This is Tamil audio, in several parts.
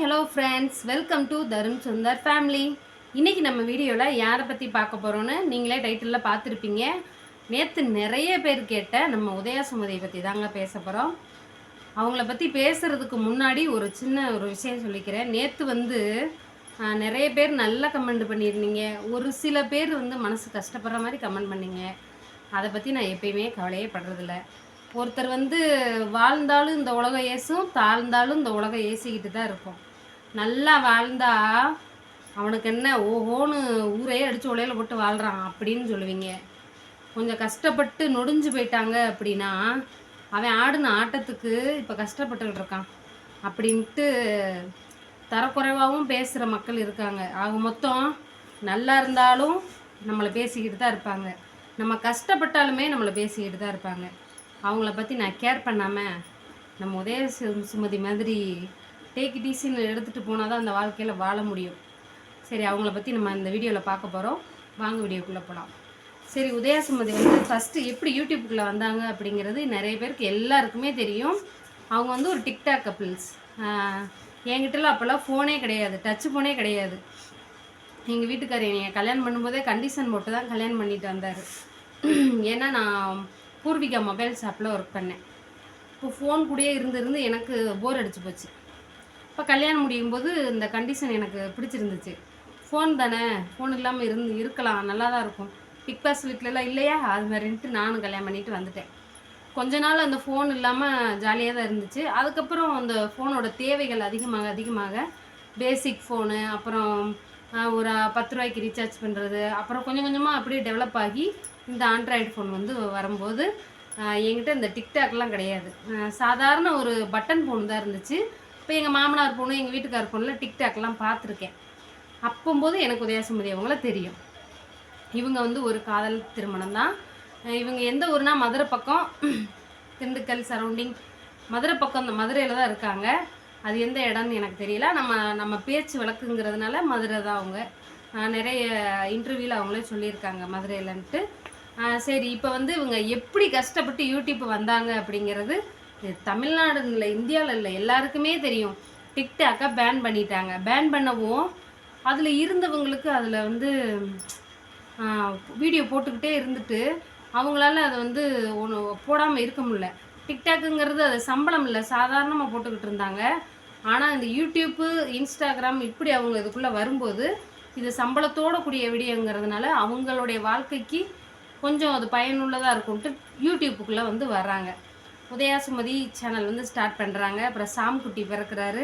Hello friends, welcome to Tarun Sundar family. இன்றைக்கி நம்ம வீடியோவில் யாரை பற்றி பார்க்க போகிறோன்னு நீங்களே டைட்டிலில் பார்த்துருப்பீங்க. நேற்று நிறைய பேர் கேட்ட நம்ம உதயா சுமதியை பற்றி தாங்க பேச போகிறோம். அவங்கள பற்றி பேசுகிறதுக்கு முன்னாடி ஒரு சின்ன விஷயம் சொல்லிக்கிறேன். நேற்று நிறைய பேர் நல்ல கமெண்ட் பண்ணியிருந்தீங்க. ஒரு சில பேர் மனசு கஷ்டப்படுற மாதிரி கமெண்ட் பண்ணிங்க. அதை பற்றி நான் எப்பயுமே கவலையே படுறதில்ல. ஒருத்தர் வாழ்ந்தாலும் இந்த உலகம் ஏசும், தாழ்ந்தாலும் இந்த உலகம் ஏசிக்கிட்டு தான் இருக்கும். நல்லா வாழ்ந்தா அவனுக்கு என்ன ஓஹோன்னு ஊரையே அடித்து உலையில போட்டு வாழ்கிறான் அப்படின்னு சொல்லுவீங்க. கொஞ்சம் கஷ்டப்பட்டு நொடிஞ்சு போயிட்டாங்க அப்படின்னா அவன் ஆடின ஆட்டத்துக்கு இப்போ கஷ்டப்பட்டுக்கிட்டு இருக்கான் அப்படின்ட்டு தரக்குறைவாகவும் பேசுகிற மக்கள் இருக்காங்க. ஆக மொத்தம் நல்லா இருந்தாலும் நம்மளை பேசிக்கிட்டு தான் இருப்பாங்க, நம்ம கஷ்டப்பட்டாலுமே நம்மளை பேசிக்கிட்டு தான் இருப்பாங்க. அவங்கள பற்றி நான் கேர் பண்ணாமல் நம்ம உதய சுமதி மாதிரி டேக் இட் ஈஸின்னு எடுத்துகிட்டு போனால் தான் அந்த வாழ்க்கையில் வாழ முடியும். சரி, அவங்கள பற்றி நம்ம இந்த வீடியோவில் பார்க்க போகிறோம். வாங்க வீடியோக்குள்ளே போகலாம். சரி, உதயா சுமதி ஃபஸ்ட்டு எப்படி யூடியூப்புக்குள்ளே வந்தாங்க அப்படிங்கிறது நிறைய பேருக்கு எல்லாருக்குமே தெரியும். அவங்க ஒரு டிக்டாக் கப்பிள்ஸ். என்கிட்டலாம் அப்போல்லாம் ஃபோனே கிடையாது, டச்சு ஃபோனே கிடையாது. எங்கள் வீட்டுக்காரர் என்னை கல்யாணம் பண்ணும்போதே கண்டிஷன் போட்டு தான் கல்யாணம் பண்ணிட்டு வந்தார். ஏன்னா நான் பூர்விகா மொபைல் ஷாப்பில் ஒர்க் பண்ணேன். இப்போ ஃபோன் கூடயே இருந்து எனக்கு போர் அடிச்சு போச்சு. இப்போ கல்யாணம் முடியும் போது இந்த கண்டிஷன் எனக்கு பிடிச்சிருந்துச்சு. ஃபோன் தானே, ஃபோன் இல்லாமல் இருக்கலாம், நல்லா தான் இருக்கும். பிக் பாஸ் வீட்டிலலாம் இல்லையா, அது மாதிரின்ட்டு நானும் கல்யாணம் பண்ணிட்டு வந்துட்டேன். கொஞ்ச நாள் அந்த ஃபோன் இல்லாமல் ஜாலியாக தான் இருந்துச்சு. அதுக்கப்புறம் அந்த ஃபோனோட தேவைகள் அதிகமாக பேசிக் ஃபோனு, அப்புறம் ஒரு 10 ரூபாய்க்கு ரீசார்ஜ் பண்ணுறது, அப்புறம் கொஞ்சம் கொஞ்சமாக அப்படியே டெவலப் ஆகி இந்த ஆண்ட்ராய்டு ஃபோன் வரும்போது என்கிட்ட இந்த டிக்டாக்லாம் கிடையாது. சாதாரண ஒரு பட்டன் ஃபோன் தான் இருந்துச்சு. இப்போ எங்கள் மாமனார் ஃபோனு, எங்கள் வீட்டுக்கார் ஃபோனில் டிக்டாக்லாம் பார்த்துருக்கேன். அப்போம்போது எனக்கு உதயா சுமதி அவங்கள தெரியும். இவங்க ஒரு காதல் திருமணம் தான். இவங்க எந்த ஊர்னா மதுரை பக்கம், திண்டுக்கல் சரௌண்டிங், மதுரை பக்கம், இந்த மதுரையில் தான் இருக்காங்க. அது எந்த இடம்னு எனக்கு தெரியல. நம்ம பேச்சு வழக்குங்கிறதுனால மதுரை தான் அவங்க. நிறைய இன்டர்வியூவில் அவங்களே சொல்லியிருக்காங்க மதுரையிலன்ட்டு. சரி, இப்போ இவங்க எப்படி கஷ்டப்பட்டு யூடியூப் வந்தாங்க அப்படிங்கிறது தமிழ்நாடு இல்லை, இந்தியாவில் இல்லை, எல்லாருக்குமே தெரியும். டிக்டாக்கை பேன் பண்ணிட்டாங்க. பேன் பண்ணவும் அதில் இருந்தவங்களுக்கு அதில் வீடியோ போட்டுக்கிட்டே இருந்துட்டு அவங்களால அதை ஒன்று போடாமல் இருக்க முடியல. டிக்டாக்குங்கிறது அது சம்பளம் இல்லை, சாதாரணமாக போட்டுக்கிட்டு இருந்தாங்க. ஆனால் இந்த யூடியூப்பு, இன்ஸ்டாகிராம் இப்படி அவங்க இதுக்குள்ளே வரும்போது இது சம்பளத்தோட கூடிய வீடியோங்கிறதுனால அவங்களுடைய வாழ்க்கைக்கு கொஞ்சம் அது பயனுள்ளதாக இருக்கும்ட்டு யூடியூப்புக்குள்ளே வர்றாங்க. உதயா சுமதி சேனல் ஸ்டார்ட் பண்ணுறாங்க. அப்புறம் சாம்குட்டி பிறக்கிறாரு.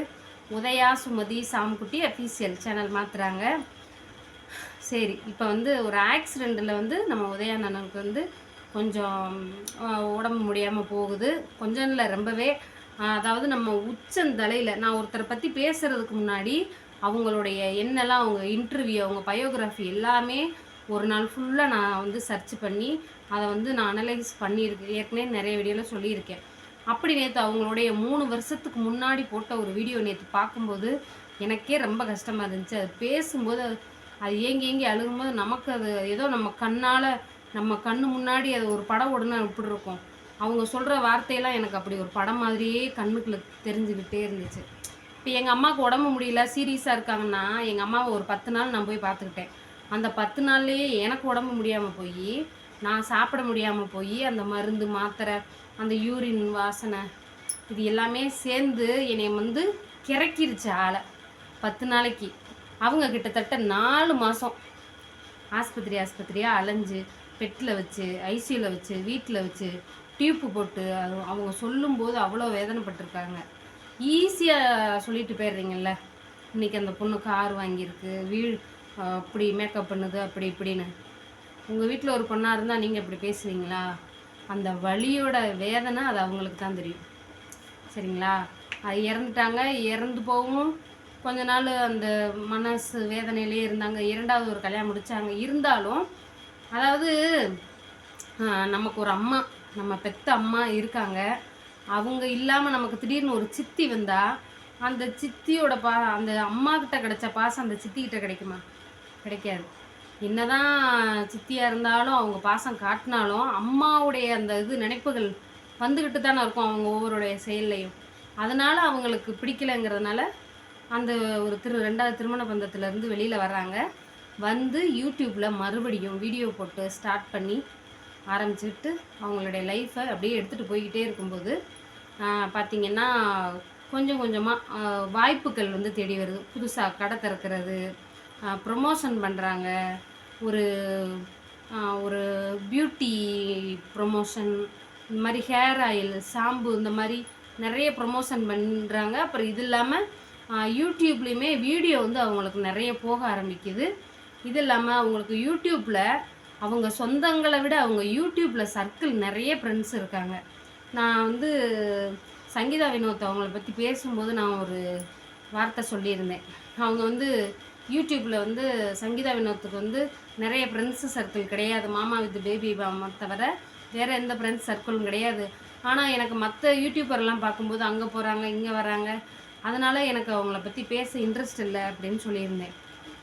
உதயா சுமதி சாம்குட்டி அஃபீஷியல் சேனல் மாற்றுறாங்க. சரி, இப்போ ஒரு ஆக்சிடெண்ட்டில் நம்ம உதயா அண்ணனுக்கு கொஞ்சம் உடம்பு முடியாமல் போகுது. கொஞ்சம் இல்லை, ரொம்பவே. அதாவது நம்ம உச்சந்தலையில் நான் ஒருத்தரை பற்றி பேசுகிறதுக்கு முன்னாடி அவங்களுடைய என்னெல்லாம், அவங்க இன்டர்வியூ, அவங்க பயோகிராஃபி எல்லாமே ஒரு நாள் ஃபுல்லாக நான் சர்ச் பண்ணி அதை நான் அனலைஸ் பண்ணியிருக்கேன். ஏற்கனவே நிறைய வீடியோவில் சொல்லியிருக்கேன். அப்படி நேற்று அவங்களுடைய 3 வருஷத்துக்கு முன்னாடி போட்ட ஒரு வீடியோ நேற்று பார்க்கும்போது எனக்கே ரொம்ப கஷ்டமாக இருந்துச்சு. அது பேசும்போது அது ஏங்கி அழுகும்போது நமக்கு அது ஏதோ நம்ம கண்ணு முன்னாடி அது ஒரு படம் உடனே இப்படி இருக்கும். அவங்க சொல்கிற வார்த்தையெல்லாம் எனக்கு அப்படி ஒரு படம் மாதிரியே கண்ணுக்குள்ள தெரிஞ்சுக்கிட்டே இருந்துச்சு. இப்போ எங்கள் அம்மாவுக்கு உடம்பு முடியல, சீரியஸாக இருக்காங்கன்னா எங்கள் அம்மாவை ஒரு 10 நாள் நான் போய் பார்த்துக்கிட்டேன். அந்த 10 நாள்லேயே எனக்கு உடம்பு முடியாமல் போய், நான் சாப்பிட முடியாமல் போய், அந்த மருந்து மாத்திரை, அந்த யூரின் வாசனை, இது எல்லாமே சேர்ந்து என்னை கிறக்கிருச்சு ஆளை. 10 நாளைக்கு அவங்க கிட்டத்தட்ட 4 மாதம் ஆஸ்பத்திரியாக அலைஞ்சு, பெட்டில் வச்சு, ஐசியூவில் வச்சு, வீட்டில் வச்சு, டியூப்பு போட்டு, அவங்க சொல்லும்போது அவ்வளோ வேதனைப்பட்டிருக்காங்க. ஈஸியாக சொல்லிட்டு போயிடுறீங்கல்ல, இன்றைக்கி அந்த பொண்ணு கார் வாங்கியிருக்கு, அப்படி மேக்கப் பண்ணுது, அப்படி இப்படின்னு. உங்கள் வீட்டில் ஒரு பொண்ணாக இருந்தால் நீங்கள் இப்படி பேசுவீங்களா? அந்த வலியோட வேதனை அது அவங்களுக்கு தான் தெரியும். சரிங்களா? அது இறந்துட்டாங்க. இறந்து போகவும் கொஞ்ச நாள் அந்த மனசு வேதனையிலே இருந்தாங்க. 2வது ஒரு கல்யாணம் முடித்தாங்க. இருந்தாலும் அதாவது நமக்கு ஒரு அம்மா, நம்ம பெத்த அம்மா இருக்காங்க. அவங்க இல்லாமல் நமக்கு திடீர்னு ஒரு சித்தி வந்தால் அந்த சித்தியோட அந்த அம்மா கிட்ட கிடைச்ச பாசம் அந்த சித்திக்கிட்ட கிடைக்குமா? கிடைக்காது. என்னதான் சித்தியாக இருந்தாலும் அவங்க பாசம் காட்டினாலும் அம்மாவுடைய அந்த நினைப்புகள் வந்துக்கிட்டு தானே இருக்கும் அவங்க ஒவ்வொருடைய செயல்லையும். அதனால் அவங்களுக்கு பிடிக்கலைங்கிறதுனால அந்த ஒரு 2வது திருமண பந்தத்துலேருந்து வெளியில் வர்றாங்க. வந்து யூடியூப்பில் மறுபடியும் வீடியோ போட்டு ஸ்டார்ட் பண்ணி ஆரம்பிச்சுட்டு அவங்களுடைய லைஃப்பை அப்படியே எடுத்துகிட்டு போய்கிட்டே இருக்கும்போது பார்த்திங்கன்னா கொஞ்சம் கொஞ்சமாக வாய்ப்புகள் வந்து தேடி வருது. புதுசாக கடை திறக்கிறது, ப்ரொமோஷன் பண்ணுறாங்க, ஒரு ஒரு பியூட்டி ப்ரொமோஷன், இந்த மாதிரி ஹேர் ஆயில், ஷாம்பு, இந்த மாதிரி நிறைய ப்ரொமோஷன் பண்ணுறாங்க. அப்புறம் இது இல்லாமல் யூடியூப்லேயுமே வீடியோ வந்து அவங்களுக்கு நிறைய போக ஆரம்பிக்குது. இது இல்லாமல் அவங்களுக்கு யூடியூப்பில் அவங்க சொந்தங்களை விட அவங்க யூடியூப்பில் சர்க்கிள் நிறைய ஃப்ரெண்ட்ஸ் இருக்காங்க. நான் வந்து சங்கீதா வினோத் அவங்கள பற்றி பேசும்போது நான் ஒரு வார்த்தை சொல்லியிருந்தேன். அவங்க வந்து யூடியூப்பில் வந்து சங்கீதா வினோத்துக்கு வந்து நிறைய ஃப்ரெண்ட்ஸு சர்க்கிள் கிடையாது. மாமா வித் பேபி மாமா தவிர வேறு எந்த ஃப்ரெண்ட்ஸ் சர்க்கிளும் கிடையாது. ஆனால் எனக்கு மற்ற யூடியூபர்லாம் பார்க்கும்போது அங்கே போகிறாங்க, இங்கே வராங்க, அதனால் எனக்கு அவங்கள பற்றி பேச இன்ட்ரெஸ்ட் இல்லை அப்படின்னு சொல்லியிருந்தேன்.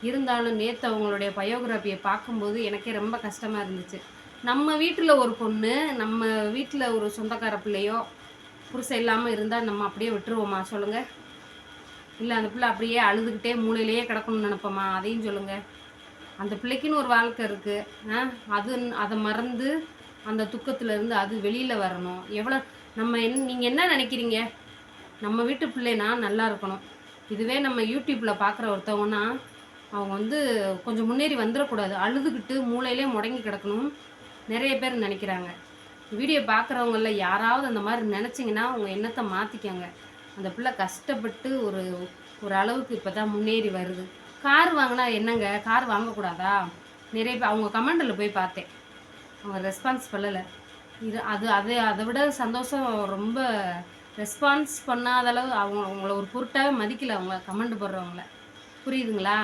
இருந்தாலும் நேற்று அவங்களுடைய பயோகிராஃபியை பார்க்கும்போது எனக்கே ரொம்ப கஷ்டமாக இருந்துச்சு. நம்ம வீட்டில் ஒரு பொண்ணு, நம்ம வீட்டில் ஒரு சொந்தக்கார பிள்ளையோ புருஷன் இல்லாமல் இருந்தால் நம்ம அப்படியே விட்டுருவோமா சொல்லுங்கள்? இல்லை அந்த பிள்ளை அப்படியே அழுதுகிட்டே மூலையிலேயே கிடக்கணும்னு நினைப்போமா? அதையும் சொல்லுங்கள். அந்த பிள்ளைக்குன்னு ஒரு வாழ்க்கை இருக்குது. அதை மறந்து அந்த துக்கத்துலேருந்து அது வெளியில் வரணும். எவ்வளோ நம்ம நீங்கள் என்ன நினைக்கிறீங்க? நம்ம வீட்டு பிள்ளைனா நல்லா இருக்கணும். இதுவே நம்ம யூடியூப்பில் பார்க்குற ஒருத்தவங்கன்னா அவங்க வந்து கொஞ்சம் முன்னேறி வந்துடக்கூடாது, அழுதுகிட்டு மூளையிலே முடங்கி கிடக்கணும் நிறைய பேர் நினைக்கிறாங்க. வீடியோ பார்க்குறவங்களில் யாராவது அந்த மாதிரி நினச்சிங்கன்னா அவங்க எண்ணத்தை மாற்றிக்கோங்க. அந்த பிள்ளை கஷ்டப்பட்டு ஒரு அளவுக்கு இப்போ தான் முன்னேறி வருது. கார் வாங்கினா என்னங்க, கார் வாங்கக்கூடாதா? நிறைய பேர் அவங்க கமெண்டில் போய் பார்த்தேன், அவங்க ரெஸ்பான்ஸ் பண்ணலை. அதை விட சந்தோஷம், ரொம்ப ரெஸ்பான்ஸ் பண்ணாத அளவு அவங்கள ஒரு பொருட்டாகவே மதிக்கலை அவங்க கமெண்ட் போடுறவங்கள. புரியுதுங்களா?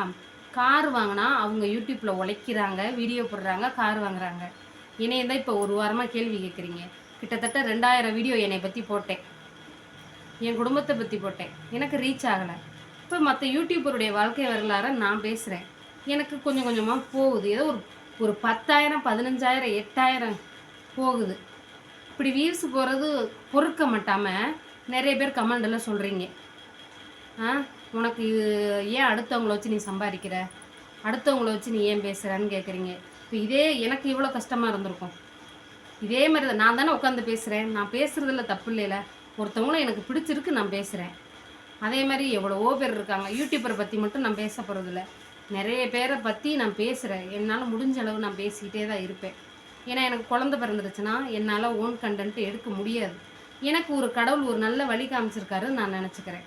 கார் வாங்கினா அவங்க யூடியூப்பில் உழைக்கிறாங்க, வீடியோ போடுறாங்க, கார் வாங்குறாங்க. என்னைய தான் இப்போ ஒரு வாரமாக கேள்வி கேட்குறீங்க. கிட்டத்தட்ட 2000 வீடியோ என்னை பற்றி போட்டேன், என் குடும்பத்தை பற்றி போட்டேன், எனக்கு ரீச் ஆகலை. இப்போ மற்ற யூடியூபருடைய வாழ்க்கை வரலாறு நான் பேசுகிறேன், எனக்கு கொஞ்சம் கொஞ்சமாக போகுது. ஏதோ ஒரு 10,000, 15,000, 8,000 போகுது. இப்படி வியூஸ் போகிறது பொறுக்க மாட்டாமல் நிறைய பேர் கமெண்டில் சொல்கிறீங்க, உனக்கு ஏன் அடுத்தவங்கள வச்சு நீ சம்பாதிக்கிற, அடுத்தவங்கள வச்சு நீ ஏன் பேசுகிறன்னு கேட்குறீங்க. இப்போ இதே எனக்கு இவ்வளோ கஷ்டமாக இருந்திருக்கும். இதே மாதிரி தான் நான் தானே உட்காந்து பேசுகிறேன், நான் பேசுகிறதில்ல தப்பு இல்லைல்ல. ஒருத்தவங்களும் எனக்கு பிடிச்சிருக்கு, நான் பேசுகிறேன். அதே மாதிரி எவ்வளவோ பேர் இருக்காங்க. யூடியூப்பரை பற்றி மட்டும் நான் பேச போகிறதில்ல, நிறைய பேரை பற்றி நான் பேசுகிறேன். என்னால் முடிஞ்ச அளவு நான் பேசிக்கிட்டே தான் இருப்பேன். ஏன்னா எனக்கு குழந்தை பிறந்துருச்சுன்னா என்னால் ஓன் கண்டென்ட் எடுக்க முடியாது. எனக்கு ஒரு கடவுள் ஒரு நல்ல வழி காமிச்சிருக்காருன்னு நான் நினச்சிக்கிறேன்.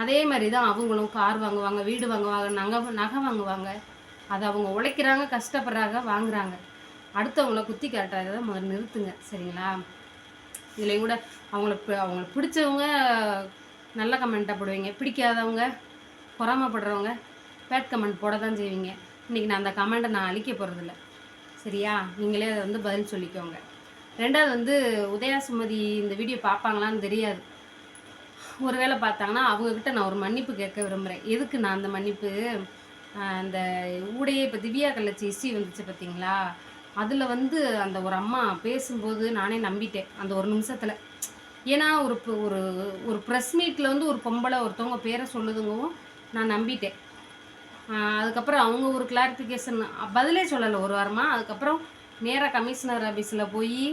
அதே மாதிரி தான் அவங்களும் கார் வாங்குவாங்க, வீடு வாங்குவாங்க, நகை வாங்குவாங்க. அதை அவங்க உழைக்கிறாங்க, கஷ்டப்படுறாங்க, வாங்குறாங்க. அடுத்தவங்கள குத்தி காட்டுறதை முதல்ல நிறுத்துங்க, சரிங்களா? இதுலேயும் கூட அவங்களுக்கு பிடிச்சவங்க நல்ல கமெண்ட்டாக போடுவீங்க, பிடிக்காதவங்க பொறாமப்படுறவங்க பேட் கமெண்ட் போட தான் செய்வீங்க. இன்றைக்கி நான் அந்த கமெண்ட்டை நான் அழிக்க போகிறதில்ல, சரியா? நீங்களே அதை வந்து பதில் சொல்லிக்கோங்க. 2வது வந்து உதயா சுமதி இந்த வீடியோ பார்ப்பாங்களான்னு தெரியாது. ஒருவேளை பார்த்தாங்கன்னா அவங்கக்கிட்ட நான் ஒரு மன்னிப்பு கேட்க விரும்புகிறேன். எதுக்கு நான் அந்த மன்னிப்பு, அந்த ஊடையே இப்போ திவ்யா கள்ளச்சி இஷ்யூ வந்துச்சு பார்த்தீங்களா, அதில் வந்து அந்த ஒரு அம்மா பேசும்போது நானே நம்பிட்டேன் அந்த ஒரு நிமிஷத்தில். ஏன்னா ஒரு ஒரு ப்ரெஸ் மீட்டில் வந்து ஒரு பொம்பளை ஒருத்தவங்க பேரை சொல்லுதுங்கவும் நான் நம்பிட்டேன். அதுக்கப்புறம் அவங்க ஒரு கிளாரிஃபிகேஷன் பதிலே சொல்லலை ஒரு வாரமாக. அதுக்கப்புறம் நேராக கமிஷனர் ஆஃபீஸில் போய்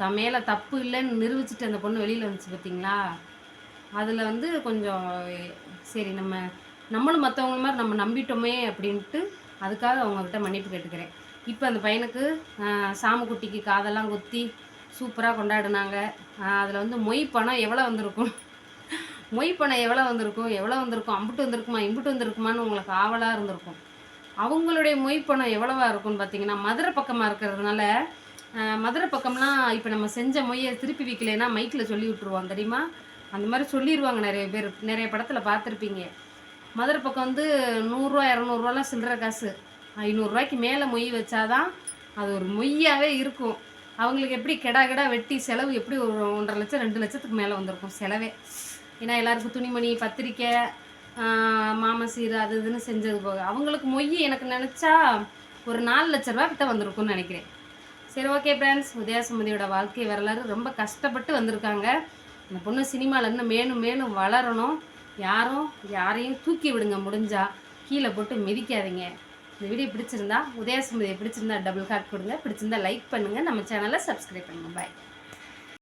தான் மேலே தப்பு இல்லைன்னு நிரூபிச்சுட்டு அந்த பொண்ணு வெளியில் வந்துச்சு பார்த்தீங்களா. அதில் வந்து கொஞ்சம் சரி நம்மளும் மற்றவங்க மாதிரி நம்ம நம்பிட்டோமே அப்படின்ட்டு அதுக்காக அவங்கக்கிட்ட மன்னிப்பு கேட்டுக்கிறேன். இப்போ அந்த பையனுக்கு சாமுக்குட்டிக்கு காதெல்லாம் குத்தி சூப்பராக கொண்டாடினாங்க. அதில் வந்து மொய் பணம் எவ்வளோ வந்திருக்கும், எவ்வளோ வந்திருக்கும், அம்புட்டு வந்திருக்குமா, இம்புட்டு வந்திருக்குமான்னு உங்களுக்கு ஆவலாக இருந்திருக்கும். அவங்களுடைய மொய் பணம் எவ்வளவா இருக்கும்னு பார்த்தீங்கன்னா, மதுரை பக்கமாக இருக்கிறதுனால மதுரை பக்கம்லாம் இப்போ நம்ம செஞ்ச மொய்யை திருப்பி விற்கலைன்னா மைக்கில் சொல்லி விட்டுருவோம் தெரியுமா. அந்த மாதிரி சொல்லிடுவாங்க நிறைய பேர், நிறைய படத்தில் பார்த்துருப்பீங்க. மதுரை பக்கம் வந்து 100 ரூபா 200 ரூபாலாம் சில்லற காசு, 500 ரூபாய்க்கு மேலே மொய் வச்சாதான் அது ஒரு மொய்யாகவே இருக்கும். அவங்களுக்கு எப்படி கெடா வெட்டி செலவு எப்படி ஒரு 1.5 லட்சம் 2 லட்சத்துக்கு மேலே வந்திருக்கும் செலவே. ஏன்னா எல்லாருக்கும் துணிமணி, பத்திரிக்கை, மாமசீர் அது இதுன்னு செஞ்சது போக அவங்களுக்கு மொய் எனக்கு நினச்சா ஒரு 4 லட்ச ரூபா கிட்ட வந்திருக்கும்னு நினைக்கிறேன். சரி, ஓகே ஃப்ரெண்ட்ஸ், உதயா சுமதியோட வாழ்க்கை வரலாறு ரொம்ப கஷ்டப்பட்டு வந்திருக்காங்க. அந்த பொண்ணு சினிமாவில் இன்னும் மேலும் மேலும் வளரணும், யாரும் யாரையும் தூக்கி விடுங்க, முடிஞ்சா கீழே போட்டு மிதிக்காதீங்க. இந்த வீடியோ பிடிச்சிருந்தா, உதயா சம்பதியை பிடிச்சிருந்தா டபுள் ஹார்ட் கொடுங்க, பிடிச்சிருந்தா லைக் பண்ணுங்கள், நம்ம சேனலை சப்ஸ்கிரைப் பண்ணுங்கள். பாய்.